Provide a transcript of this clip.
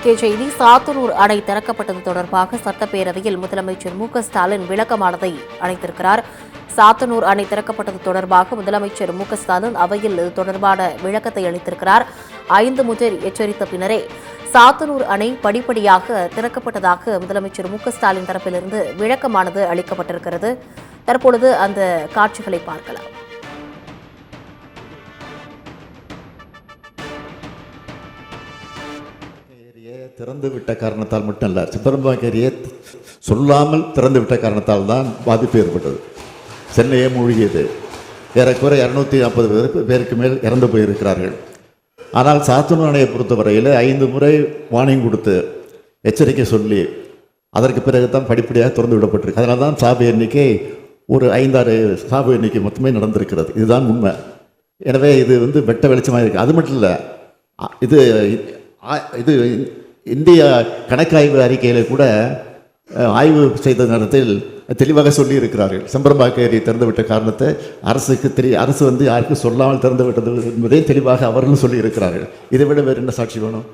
முக்கிய செய்தி. சாத்தனூர் அணை திறக்கப்பட்டது தொடர்பாக சட்டப்பேரவையில் முதலமைச்சர் மு.க.ஸ்டாலின் விளக்கமானதை அளித்திருக்கிறார். சாத்தனூர் அணை திறக்கப்பட்டது தொடர்பாக முதலமைச்சர் மு.க.ஸ்டாலின் அவையில் இது தொடர்பான விளக்கத்தை அளித்திருக்கிறார். 5 முறை எச்சரித்த பின்னரே சாத்தனூர் அணை படிப்படியாக திறக்கப்பட்டதாக முதலமைச்சர் மு.க.ஸ்டாலின் தரப்பிலிருந்து விளக்கமானது அளிக்கப்பட்டிருக்கிறது. தற்பொழுது அந்த காட்சிகளை பார்க்கலாம். திறந்து விட்ட காரணத்தால் மட்டும் அல்ல, சிதம்பரம் ஏரியை சொல்லாமல் திறந்து விட்ட காரணத்தால் தான் பாதிப்பு ஏற்பட்டது. சென்னையே மூழ்கியது. ஏறக்குறை 240 பேருக்கு மேல் இறந்து போயிருக்கிறார்கள். ஆனால் சாத்தனூர் அணையை பொறுத்தவரையில் 5 முறை வார்னிங் கொடுத்து எச்சரிக்கை சொல்லி அதற்கு பிறகு தான் படிப்படியாக திறந்து விடப்பட்டிருக்கு. அதனால தான் சாவு எண்ணிக்கை ஒரு 5-6 சாவு எண்ணிக்கை மொத்தமே நடந்திருக்கிறது. இதுதான் உண்மை. எனவே இது வெட்ட வெளிச்சமாக இருக்குது. அது மட்டும் இல்லை, இது இந்திய கணக்காய்வு அறிக்கையில் கூட ஆய்வு செய்த நேரத்தில் தெளிவாக சொல்லி இருக்கிறார்கள். செம்பரம்பாக்கம் ஏரி திறந்துவிட்ட காரணத்தை அரசு யாருக்கும் சொல்லாமல் திறந்து விட்டது என்பதை தெளிவாக அவர்களும் சொல்லி இருக்கிறார்கள். இதை விட வேறு என்ன சாட்சி வேணும்?